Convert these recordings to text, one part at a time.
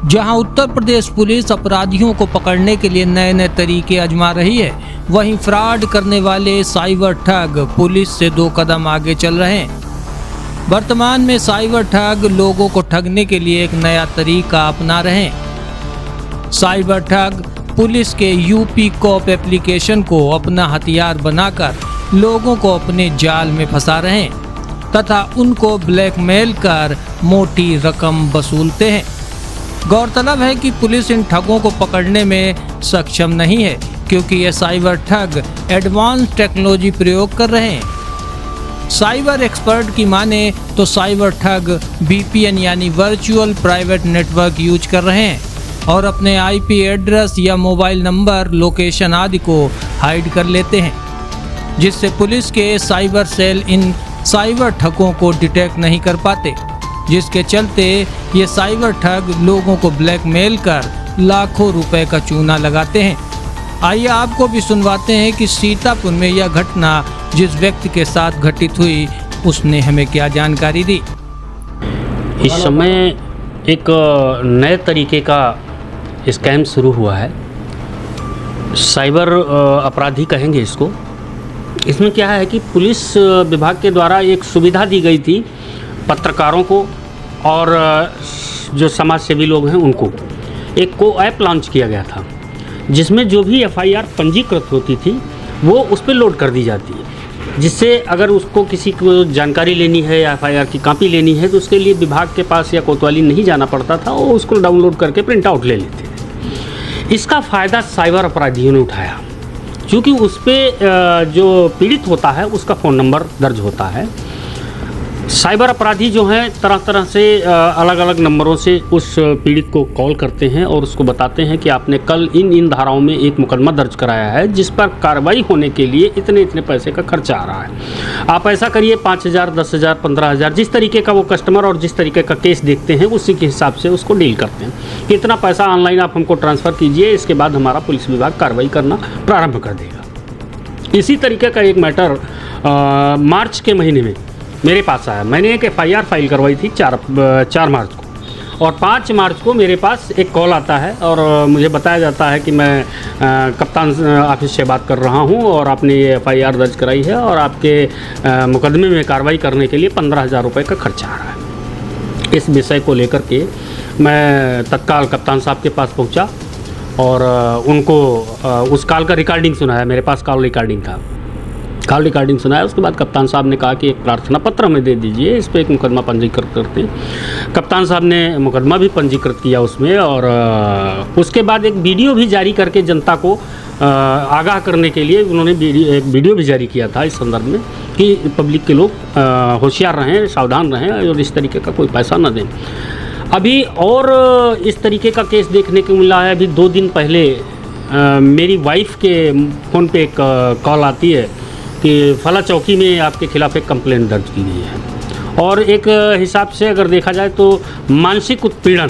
जहां उत्तर प्रदेश पुलिस अपराधियों को पकड़ने के लिए नए नए तरीके आजमा रही है, वहीं फ्रॉड करने वाले साइबर ठग पुलिस से 2 कदम आगे चल रहे हैं। वर्तमान में साइबर ठग लोगों को ठगने के लिए एक नया तरीका अपना रहे हैं। साइबर ठग पुलिस के यूपी कॉप एप्लीकेशन को अपना हथियार बनाकर लोगों को अपने जाल में फंसा रहे हैं तथा उनको ब्लैकमेल कर मोटी रकम वसूलते हैं। गौरतलब है कि पुलिस इन ठगों को पकड़ने में सक्षम नहीं है, क्योंकि ये साइबर ठग एडवांस टेक्नोलॉजी प्रयोग कर रहे हैं। साइबर एक्सपर्ट की माने तो साइबर ठग VPN यानी वर्चुअल प्राइवेट नेटवर्क यूज कर रहे हैं और अपने IP एड्रेस या मोबाइल नंबर, लोकेशन आदि को हाइड कर लेते हैं, जिससे पुलिस के साइबर सेल इन साइबर ठगों को डिटेक्ट नहीं कर पाते, जिसके चलते ये साइबर ठग लोगों को ब्लैकमेल कर लाखों रुपए का चूना लगाते हैं। आइए आपको भी सुनवाते हैं कि सीतापुर में यह घटना जिस व्यक्ति के साथ घटित हुई उसने हमें क्या जानकारी दी। इस समय एक नए तरीके का स्कैम शुरू हुआ है, साइबर अपराधी कहेंगे इसको। इसमें क्या है कि पुलिस विभाग के द्वारा एक सुविधा दी गई थी पत्रकारों को और जो समाज सेवी लोग हैं उनको। एक ऐप लॉन्च किया गया था जिसमें जो भी FIR पंजीकृत होती थी वो उस पर लोड कर दी जाती है, जिससे अगर उसको किसी को जानकारी लेनी है या FIR की कॉपी लेनी है तो उसके लिए विभाग के पास या कोतवाली नहीं जाना पड़ता था, वो उसको डाउनलोड करके प्रिंट आउट ले लेते थे। इसका फ़ायदा साइबर अपराधियों ने उठाया, क्योंकि उस पर जो पीड़ित होता है उसका फ़ोन नंबर दर्ज होता है। साइबर अपराधी जो हैं तरह तरह से अलग अलग नंबरों से उस पीड़ित को कॉल करते हैं और उसको बताते हैं कि आपने कल इन धाराओं में एक मुकदमा दर्ज कराया है जिस पर कार्रवाई होने के लिए इतने इतने पैसे का खर्चा आ रहा है। आप ऐसा करिए 5,000, 10,000, 15,000, जिस तरीके का वो कस्टमर और जिस तरीके का केस देखते हैं उसी के हिसाब से उसको डील करते हैं कि इतना पैसा ऑनलाइन आप हमको ट्रांसफ़र कीजिए, इसके बाद हमारा पुलिस विभाग कार्रवाई करना प्रारंभ कर देगा। इसी तरीके का एक मैटर मार्च के महीने में मेरे पास आया। मैंने एक FIR फाइल करवाई थी 4 मार्च को, और 5 मार्च को मेरे पास एक कॉल आता है और मुझे बताया जाता है कि मैं कप्तान ऑफिस से बात कर रहा हूं और आपने ये FIR दर्ज कराई है और आपके मुकदमे में कार्रवाई करने के लिए 15,000 रुपये का खर्चा आ रहा है। इस विषय को लेकर के मैं तत्काल कप्तान साहब के पास पहुँचा और उनको उस कॉल का रिकॉर्डिंग सुनाया। मेरे पास कॉल रिकॉर्डिंग सुनाया। उसके बाद कप्तान साहब ने कहा कि एक प्रार्थना पत्र हमें दे दीजिए, इस पर एक मुकदमा पंजीकृत करते हैं। कप्तान साहब ने मुकदमा भी पंजीकृत किया उसमें, और उसके बाद एक वीडियो भी जारी करके जनता को आगाह करने के लिए उन्होंने एक वीडियो भी जारी किया था इस संदर्भ में कि पब्लिक के लोग होशियार रहें, सावधान रहें और इस तरीके का कोई पैसा न दें। अभी और इस तरीके का केस देखने को मिला है। अभी 2 दिन पहले मेरी वाइफ के फ़ोन पे एक कॉल आती है कि फला चौकी में आपके खिलाफ़ एक कंप्लेंट दर्ज की गई है, और एक हिसाब से अगर देखा जाए तो मानसिक उत्पीड़न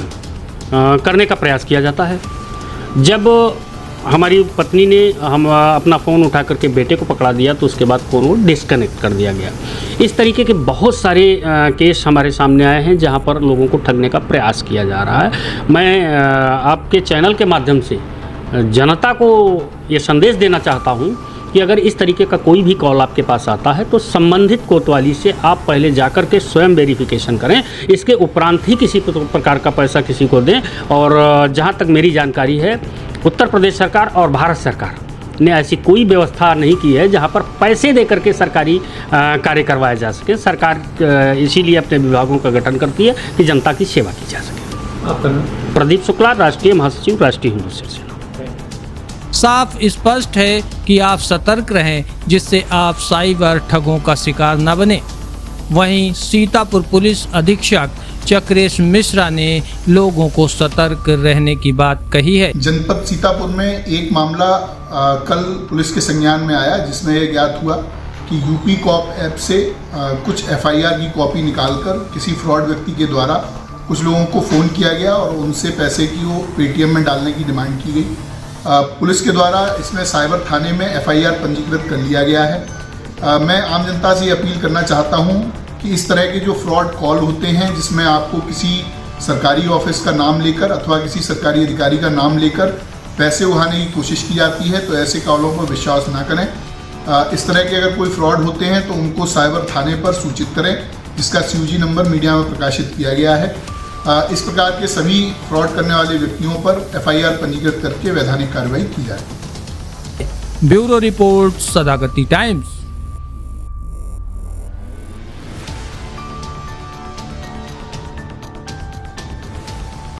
करने का प्रयास किया जाता है। जब हमारी पत्नी ने अपना फ़ोन उठा करके बेटे को पकड़ा दिया तो उसके बाद फ़ोन को डिस्कनेक्ट कर दिया गया। इस तरीके के बहुत सारे केस हमारे सामने आए हैं जहां पर लोगों को ठगने का प्रयास किया जा रहा है। मैं आपके चैनल के माध्यम से जनता को ये संदेश देना चाहता हूं कि अगर इस तरीके का कोई भी कॉल आपके पास आता है तो संबंधित कोतवाली से आप पहले जाकर के स्वयं वेरिफिकेशन करें, इसके उपरांत ही किसी प्रकार का पैसा किसी को दें। और जहां तक मेरी जानकारी है, उत्तर प्रदेश सरकार और भारत सरकार ने ऐसी कोई व्यवस्था नहीं की है जहां पर पैसे दे करके सरकारी कार्य करवाया जा सके। सरकार इसीलिए अपने विभागों का गठन करती है कि जनता की सेवा की जा सके। प्रदीप शुक्ला, राष्ट्रीय महासचिव, राष्ट्रीय हिंदू सेना। साफ स्पष्ट है कि आप सतर्क रहें, जिससे आप साइबर ठगों का शिकार न बने। वहीं सीतापुर पुलिस अधीक्षक चक्रेश मिश्रा ने लोगों को सतर्क रहने की बात कही है। जनपद सीतापुर में एक मामला कल पुलिस के संज्ञान में आया, जिसमें यह ज्ञात हुआ कि यूपी कॉप ऐप से कुछ FIR की कॉपी निकालकर किसी फ्रॉड व्यक्ति के द्वारा कुछ लोगों को फ़ोन किया गया और उनसे पैसे की वो पेटीएम में डालने की डिमांड की गई। पुलिस के द्वारा इसमें साइबर थाने में FIR पंजीकृत कर लिया गया है। मैं आम जनता से अपील करना चाहता हूं कि इस तरह के जो फ्रॉड कॉल होते हैं जिसमें आपको किसी सरकारी ऑफिस का नाम लेकर अथवा किसी सरकारी अधिकारी का नाम लेकर पैसे उठाने की कोशिश की जाती है, तो ऐसे कॉलों पर विश्वास ना करें। इस तरह के अगर कोई फ्रॉड होते हैं तो उनको साइबर थाने पर सूचित करें, जिसका CUG नंबर मीडिया में प्रकाशित किया गया है। इस प्रकार के सभी फ्रॉड करने वाले व्यक्तियों पर FIR पंजीकृत करके वैधानिक कार्रवाई की जाए। Bureau report, Sadakati times.